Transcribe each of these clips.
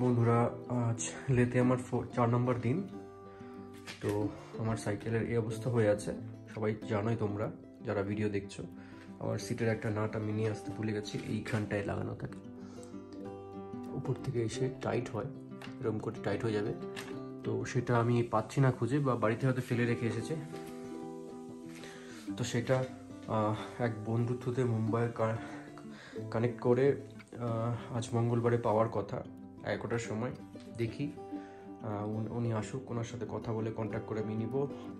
বন্ধুরা, আজ লেতে আমার 4 নম্বর দিন। তো আমার সাইকেলের এই অবস্থা হয়ে আছে, সবাই জানোই তোমরা যারা ভিডিও দেখছো। আমার সিটের একটা নাট আমি নিয়ে আসতে ভুলে গেছি, এইখানটায় লাগানো থাকে, উপর থেকে এসে টাইট হয়, এরকম করে টাইট হয়ে যাবে। তো সেটা আমি পাচ্ছি না খুঁজে, বা বাড়িতে হয়তো ফেলে রেখে এসেছে। তো সেটা এক বন্ধুর থ্রুতে মুম্বাই কানেক্ট করে আজ মঙ্গলবারে পাওয়ার কথা 11টার সময়। দেখি উনি আসুক, ওনার সাথে কথা বলে কন্ট্যাক্ট করে আমি নিব,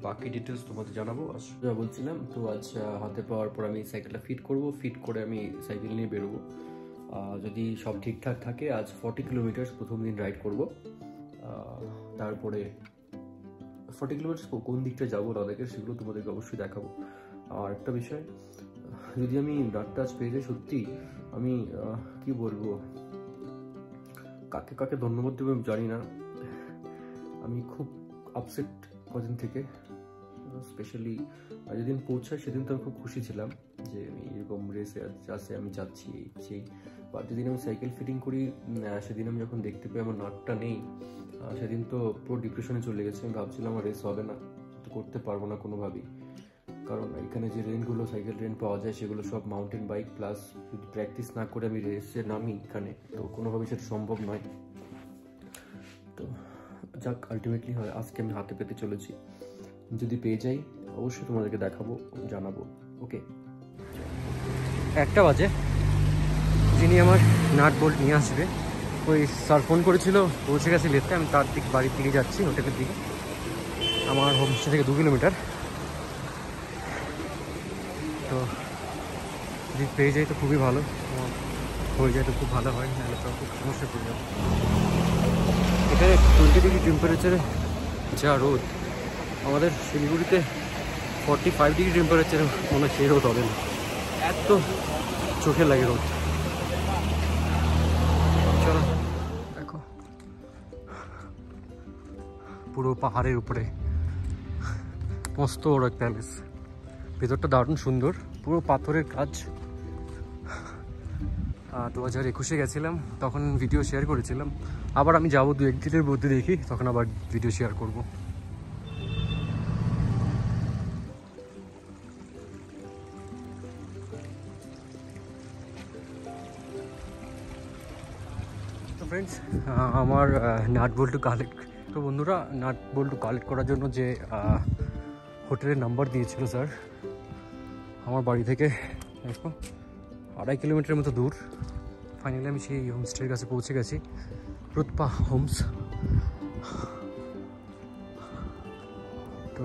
বাকি ডিটেলস তোমাদের জানাবো। যা বলছিলাম, তো আজ হাতে পাওয়ার পর আমি সাইকেলটা ফিট করব, ফিট করে আমি সাইকেল নিয়ে বেরোবো। যদি সব ঠিকঠাক থাকে আজ 40 কিলোমিটার প্রথম দিন রাইড করব। তারপরে 40 কিলোমিটার কোন দিকটা যাবো লাদাখের সেগুলো তোমাদেরকে অবশ্যই দেখাবো। আর একটা বিষয়, যদি আমি নাটটা আজ পেয়ে যাই, সত্যি আমি কি বলবো, কাকে কাকে ধন্যবাদ দেবো আমি জানি না। আমি খুব আপসেট কদিন থেকে, স্পেশালি যেদিন পৌঁছায় সেদিন তো আমি খুব খুশি ছিলাম যে আমি এরকম রেসে আসে আমি যাচ্ছি সেই। বা যেদিন আমি সাইকেল ফিটিং করি সেদিন আমি যখন দেখতে পাই আমার নাটটা নেই, সেদিন তো পুরো ডিপ্রেশনে চলে গেছে। আমি ভাবছিলাম আমার রেস হবে না, তো করতে পারবো না কোনোভাবেই। কারণ এখানে যে রেন্টগুলো সাইকেল রেন্ট পাওয়া যায় সেগুলো সব মাউন্টেন বাইক, প্লাস যদি প্র্যাকটিস না করে আমি রেসে নামি এখানে, তো কোনোভাবেই সেটা সম্ভব নয়। তো যাক, আলটিমেটলি হয় আজকে আমি হাতে পেতে চলেছি। যদি পেয়ে যাই অবশ্যই তোমাদেরকে দেখাবো, জানাবো। ওকে, 1টা বাজে। যিনি আমার নাট বোল্ট নিয়ে আসবে ওই স্যার ফোন করেছিল, পৌঁছে গেছে লেতে। আমি তার দিক বাড়ির দিকে যাচ্ছি, হোটেলের দিকে। আমার হোমস্টে থেকে 2 কিলোমিটার। তো যদি পেয়ে যাই তো খুবই ভালো, হয়ে যায় তো খুব ভালো হয়, নাহলে তো খুব সমস্যা পড়ে যাবে। এখানে 20 ডিগ্রি টেম্পারেচারে যা রোদ, আমাদের শিলিগুড়িতে 45 ডিগ্রি টেম্পারেচারে মনে হয় সেই রোদ হবে না, এত চোখে লাগে রোদ। চলো দেখো, পুরো পাহাড়ের উপরে মস্ত বড় এক প্যালেস, ভেতরটা দারুণ সুন্দর, পুরো পাথরের কাজ। 2021-এ গেছিলাম, তখন ভিডিও শেয়ার করেছিলাম। আবার আমি যাবো 2-1 দিনের মধ্যে, দেখি তখন আবার ভিডিও শেয়ার করব। তো ফ্রেন্ডস, আমার নাট বোল্ট কালেক্ট, তো বন্ধুরা নাট বোল্ট কালেক্ট করার জন্য যে হোটেলের নাম্বার দিয়েছিল স্যার, আমার বাড়ি থেকে দেখো 2.5 কিলোমিটারের মতো দূর। ফাইনালি আমি সেই হোমস্টের কাছে পৌঁছে গেছি, রুৎপা হোমস। তো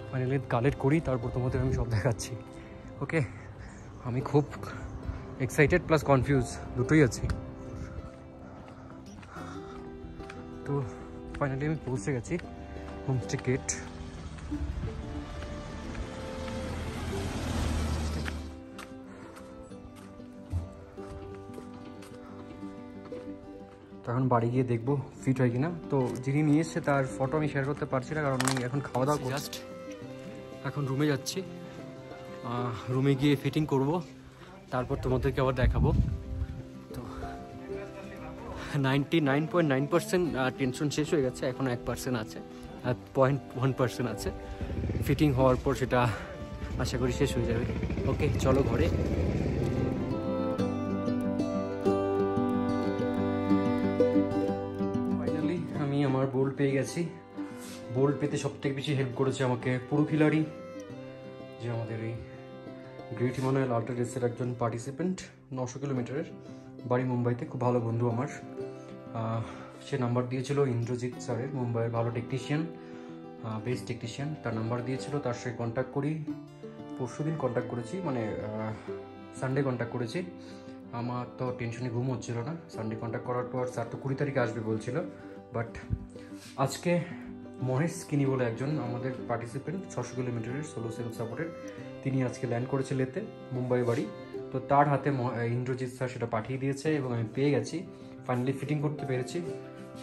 ফাইনালি কালেক্ট করি, তারপর তোমাদের আমি সব দেখাচ্ছি। ওকে, আমি খুব এক্সাইটেড প্লাস কনফিউজ, দুটোই আছি। তো ফাইনালি আমি পৌঁছে গেছি হোমস্টে গেট। তো এখন বাড়ি গিয়ে দেখবো ফিট হয় কিনা। তো যিনি নিয়ে এসছে তার ফটো আমি শেয়ার করতে পারছি না, কারণ আমি এখন খাওয়া দাওয়া জাস্ট এখন রুমে যাচ্ছি। রুমে গিয়ে ফিটিং করব, তারপর তোমাদেরকে আবার দেখাবো। তো 99.9% টেনশন শেষ হয়ে গেছে, এখন 1% আছে, আর 0.1% আছে। ফিটিং হওয়ার পর সেটা আশা করি শেষ হয়ে যাবে। ওকে, চলো ঘরে। ফাইনালি আমি আমার বোল্ট পেয়ে গেছি। বোল্ট পেতে সবথেকে বেশি হেল্প করেছে আমাকে পুরো খিলাড়ি, যে আমাদের এই গ্রেট হিমালয়ান আল্ট্রা রেসের একজন পার্টিসিপেন্ট, 900 কিলোমিটারের, বাড়ি মুম্বাইতে, খুব ভালো বন্ধু আমার। সে নাম্বার দিয়েছিল ইন্দ্রজিৎ স্যারের, মুম্বাইয়ের ভালো টেকনিশিয়ান, বেস্ট টেকনিশিয়ান, তার নাম্বার দিয়েছিল। তার সাথে কন্ট্যাক্ট করি, পরশুদিন কন্ট্যাক্ট করেছি, মানে সানডে কন্ট্যাক্ট করেছি। আমার তো টেনশনে ঘুম হচ্ছিল না। সানডে কন্ট্যাক্ট করার পর স্যার তো 20 তারিখে আসবে বলছিল, বাট আজকে মহেশ কিনি বলে একজন আমাদের পার্টিসিপেন্ট, 600 কিলোমিটারের সোলো সেলফ সাপোর্টেড, তিনি আজকে ল্যান্ড করেছে লেতে, মুম্বাই বাড়ি। তো তার হাতে ইন্দ্রজিৎ স্যার সেটা পাঠিয়ে দিয়েছে এবং আমি পেয়ে গেছি, ফাইনালি ফিটিং করতে পেরেছি।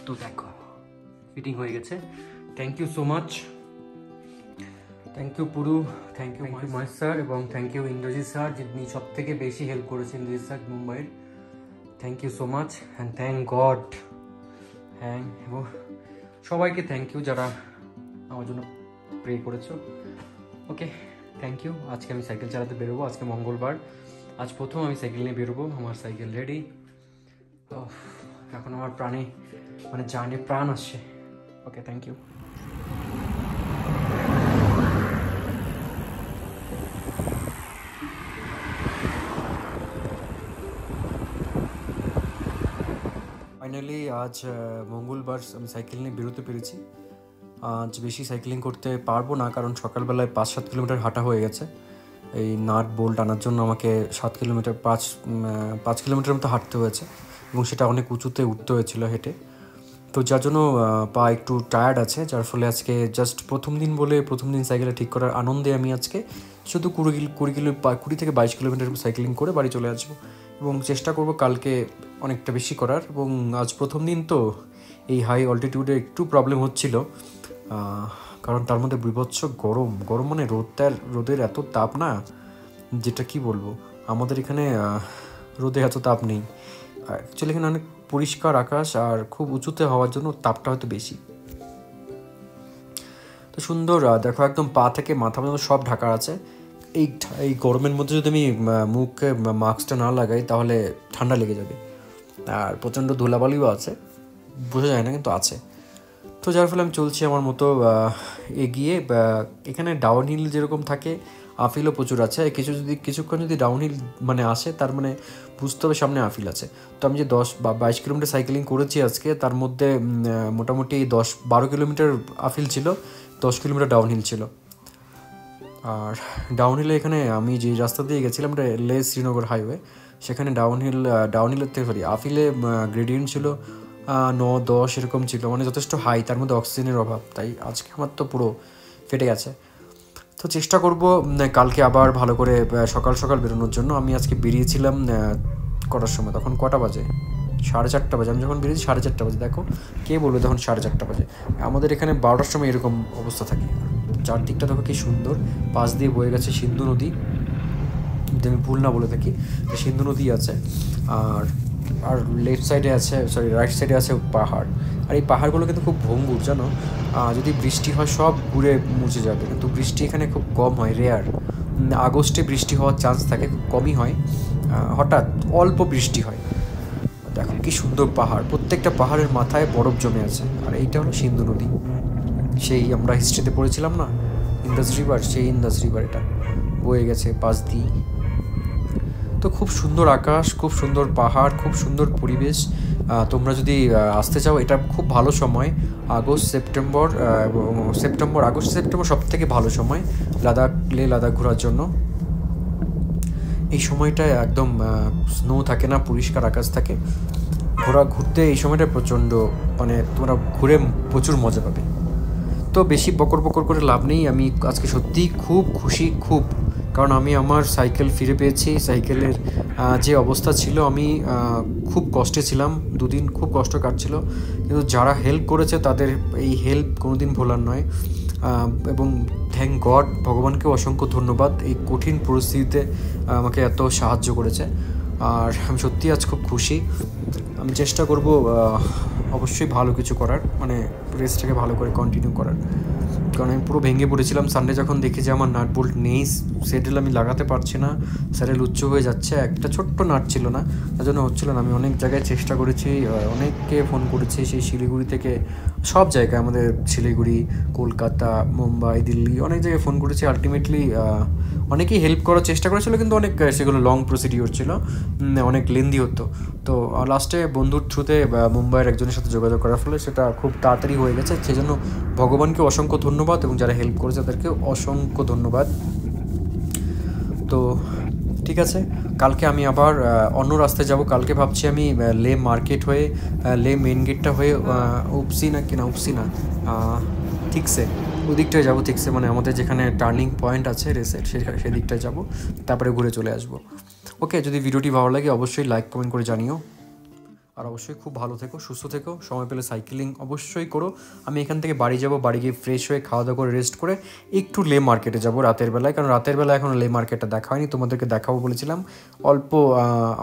তো দেখো ফিটিং হয়ে গেছে, thank you so much. Thank you Puru, thank you Mahesh sir এবং থ্যাংক ইউ ইন্দ্রজিৎ স্যার, যিনি সব থেকে বেশি হেল্প করেছেন ইন্দ্রজিৎ স্যার মুম্বাইয়ের। Thank you so much and thank God. হ্যাঁ, এবং সবাইকে থ্যাংক ইউ যারা আমার জন্য প্রে করেছো। ওকে, থ্যাংক ইউ। আজকে আমি সাইকেল চালাতে বেরোবো, আজকে মঙ্গলবার, আজ প্রথম আমি সাইকেল নিয়ে বেরোবো। আমার সাইকেল রেডি। এখন আমার প্রাণে মানে জানে প্রাণ আসছে। ওকে, থ্যাংক ইউ। ফাইনালি আজ মঙ্গলবার আমি সাইকেল নিয়ে বেরোতে পেরেছি। আজ বেশি সাইক্লিং করতে পারবো না, কারণ সকালবেলায় 5-7 কিলোমিটার হাঁটা হয়ে গেছে। এই নাট বোল্ট আনার জন্য আমাকে 7 কিলোমিটার 5 কিলোমিটার মতো হাঁটতে হয়েছে এবং সেটা অনেক উঁচুতে উঠতে হয়েছিল হেঁটে। তো যার জন্য পা একটু টায়ার্ড আছে, যার ফলে আজকে জাস্ট প্রথম দিন বলে প্রথম দিন সাইকেলটা ঠিক করার আনন্দে আমি আজকে শুধু 20 থেকে 22 কিলোমিটার সাইক্লিং করে বাড়ি চলে আসবো এবং চেষ্টা করব কালকে অনেকটা বেশি করার। এবং আজ প্রথম দিন তো এই হাই অল্টিটিউডে একটু প্রবলেম হচ্ছিল, কারণ তার মধ্যে বিভৎস গরম মানে রোদের এত তাপ না, যেটা কি বলবো। আমাদের এখানে রোদে এত তাপ নেই অ্যাকচুয়ালি, এখানে অনেক পরিষ্কার আকাশ আর খুব উঁচুতে হওয়ার জন্য তাপটা হয়তো বেশি। তো সুন্দর দেখো, একদম পা থেকে মাথা পর্যন্ত সব ঢাকা আছে। এই গরমের মধ্যে যদি আমি মুখে মাস্কটা না লাগাই তাহলে ঠান্ডা লেগে যাবে। আর প্রচণ্ড ধুলাবালিও আছে, বোঝা যায় না কিন্তু আছে। তো যার ফলে আমি চলছি আমার মতো এগিয়ে। এখানে ডাউন হিল যেরকম থাকে, আফিলও প্রচুর আছে। কিছুক্ষণ যদি ডাউন হিল মানে আসে, তার মানে বুঝতে হবে সামনে আফিল আছে। তো আমি যে 10 বা 22 কিলোমিটার সাইকেলিং করেছি আজকে, তার মধ্যে মোটামুটি 10-12 কিলোমিটার আফিল ছিল, 10 কিলোমিটার ডাউন হিল ছিল। আর ডাউন হিলে এখানে আমি যে রাস্তা দিয়ে গেছিলাম, লে শ্রীনগর হাইওয়ে, সেখানে ডাউন হিলের থেকে আফিলে গ্রেডিয়েন্ট ছিল 9-10 এরকম ছিল, মানে যথেষ্ট হাই, তার মধ্যে অক্সিজেনের অভাব। তাই আজকে আমার তো পুরো ফেটে গেছে। তো চেষ্টা করব কালকে আবার ভালো করে সকাল বেরোনোর জন্য। আমি আজকে বেরিয়েছিলাম কটার সময়, তখন কটা বাজে? 4:30 বাজে। আমি যখন বেরিয়েছি 4:30 বাজে। দেখো, কে বলবে তখন 4:30 বাজে? আমাদের এখানে 12টার সময় এরকম অবস্থা থাকে। চারদিকটা দেখো কি সুন্দর, পাশ দিয়ে বয়ে গেছে সিন্ধু নদী, যদি আমি ভুল না বলে থাকি। সিন্ধু নদী আছে, আর লেফট সাইডে আছে, রাইট সাইডে আছে পাহাড়। আর এই পাহাড়গুলো কিন্তু খুব ভঙ্গুর, জানো। যদি বৃষ্টি হয় সব ঘুরে মুছে যাবে, কিন্তু বৃষ্টি এখানে খুব কম হয়, রেয়ার। আগস্টে বৃষ্টি হওয়ার চান্স থাকে, খুব কমই হয়, হঠাৎ অল্প বৃষ্টি হয়। দেখো কি সুন্দর পাহাড়, প্রত্যেকটা পাহাড়ের মাথায় বরফ জমে আছে। আর এইটা হলো সিন্ধু নদী, সেই আমরা হিস্ট্রিতে পড়েছিলাম না, ইন্দাস রিভার, সেই ইন্দাস রিভার এটা বয়ে গেছে পাশ দিয়ে। তো খুব সুন্দর আকাশ, খুব সুন্দর পাহাড়, খুব সুন্দর পরিবেশ। তোমরা যদি আসতে চাও, এটা খুব ভালো সময়। আগস্ট সেপ্টেম্বর সব থেকে ভালো সময় লাদাখ ঘোরার জন্য। এই সময়টায় একদম স্নো থাকে না, পরিষ্কার আকাশ থাকে। ঘুরতে এই সময়টা প্রচণ্ড, মানে তোমরা ঘুরে প্রচুর মজা পাবে। তো বেশি বকর করে লাভ নেই। আমি আজকে সত্যিই খুব খুশি, কারণ আমি আমার সাইকেল ফিরে পেয়েছি। সাইকেলের যে অবস্থা ছিল, আমি খুব কষ্টে ছিলাম, 2 দিন খুব কষ্ট কাটছিল, কিন্তু যারা হেল্প করেছে তাদের এই হেল্প কোনোদিন ভোলার নয়। এবং থ্যাংক গড, ভগবানকে অসংখ্য ধন্যবাদ, এই কঠিন পরিস্থিতিতে আমাকে এত সাহায্য করেছে। আর আমি সত্যি আজ খুব খুশি। আমি চেষ্টা করব অবশ্যই ভালো কিছু করার, মানে রেসটাকে ভালো করে কন্টিনিউ করার। কারণ আমি পুরো ভেঙে পড়েছিলাম সানডে যখন দেখি যে আমার নাট বোল্ট নেই, সেটেল আমি লাগাতে পারছি না, স্যারেল উচ্চ হয়ে যাচ্ছে, একটা ছোট্ট নাট ছিল না, তার জন্য হচ্ছিল না। আমি অনেক জায়গায় চেষ্টা করেছি, অনেককে ফোন করেছি, সেই শিলিগুড়ি থেকে সব জায়গায়, আমাদের শিলিগুড়ি, কলকাতা, মুম্বাই, দিল্লি, অনেক জায়গায় ফোন করেছি। আলটিমেটলি অনেকেই হেল্প করার চেষ্টা করেছিল, কিন্তু অনেক সেগুলো লং প্রসিডিওর ছিল, অনেক লেন্দি হতো। তো লাস্টে বন্ধুর থ্রুতে মুম্বাইয়ের একজনের সাথে যোগাযোগ করার ফলে সেটা খুব তাড়াতাড়ি হয়ে গেছে। সেজন্য ভগবানকে অসংখ্য ধন্যবাদ এবং যারা হেল্প করেছে তাদেরকে অসংখ্য ধন্যবাদ। তো ঠিক আছে, কালকে আমি আবার অন্য রাস্তায় যাব। কালকে ভাবছি আমি লে মার্কেট হয়ে, লে মেন গেটটা হয়ে উপসি না ঠিকসে ওই দিকটায় যাবো। ঠিকসে মানে আমাদের যেখানে টার্নিং পয়েন্ট আছে রেসের, সেদিকটায় যাব, তারপরে ঘুরে চলে আসবো। ওকে, যদি ভিডিওটি ভালো লাগে অবশ্যই লাইক কমেন্ট করে জানিও। আর অবশ্যই খুব ভালো থেকো, সুস্থ থেকো, সময় পেলে সাইকেলিং অবশ্যই করো। আমি এখান থেকে বাড়ি যাব, বাড়ি গিয়ে ফ্রেশ হয়ে খাওয়া দাওয়া করে রেস্ট করে একটু লে মার্কেটে যাব রাতের বেলায়, কারণ রাতের বেলায় এখন লে মার্কেটটা দেখা হয়নি, তোমাদেরকে দেখাবো বলেছিলাম। অল্প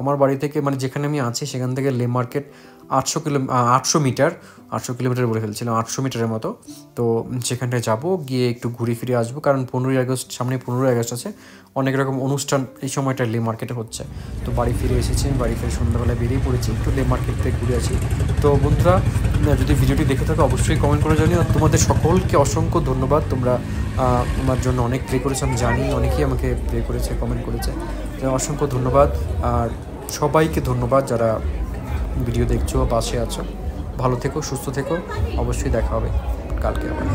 আমার বাড়ি থেকে মানে যেখানে আমি আছি সেখান থেকে লে মার্কেট 800 কিলোমিটার বলে ফেলছিলাম, 800 মিটারের মতো। তো সেখানটায় যাব, গিয়ে একটু ঘুরে ফিরে আসবো, কারণ 15ই আগস্ট সামনে, 15ই আগস্ট আছে, অনেক রকম অনুষ্ঠান এই সময়টা লে মার্কেটে হচ্ছে। তো বাড়ি ফিরে এসেছি, বাড়ি ফিরে সন্ধ্যাবেলায় বেরিয়ে পড়েছি, একটু লে মার্কেট থেকে ঘুরে আছি। তো বন্ধুরা, যদি ভিডিওটি দেখে থাকো অবশ্যই কমেন্ট করে জানিও। তোমাদের সকলকে অসংখ্য ধন্যবাদ, তোমরা আমার জন্য অনেক প্রে করেছো, আমি জানি অনেকেই আমাকে প্রে করেছে, কমেন্ট করেছে, অসংখ্য ধন্যবাদ। আর সবাইকে ধন্যবাদ যারা ভিডিও দেখছো, পাশে আছো। ভালো থেকো, সুস্থ থেকো, অবশ্যই দেখা হবে কালকে আবার।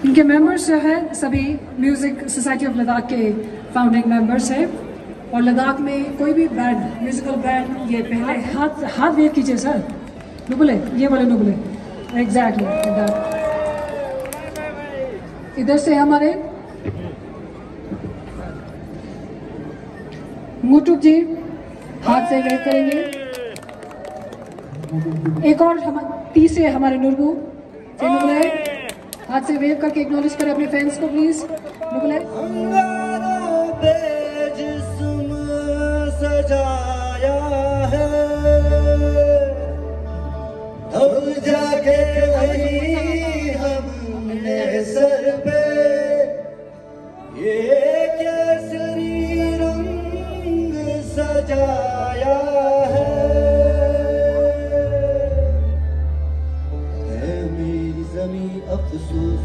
इनके मेंबर्स जो है सभी म्यूज़िक सोसाइटी ऑफ लद्दाख के फाउंडिंग मेंबर्स हैं, और लद्दाख में कोई भी बैंड, म्यूजिकल बैंड, ये पहले हाथ वेव कीजिए सर, नुबले, ये बोले नुबले, एग्जैक्टली इधर से हमारे मुटुक जी हाथ से वेव करेंगे। एक और तीसरे हमारे नुरबू से नुबले हाथ से वेव करके एक्नॉलेज करें अपने फैंस को प्लीज। नुबले सजाया है अब जाके वही हमने सर पे ये केसरी रंग सजाया है मेरी ज़मीं अफसोस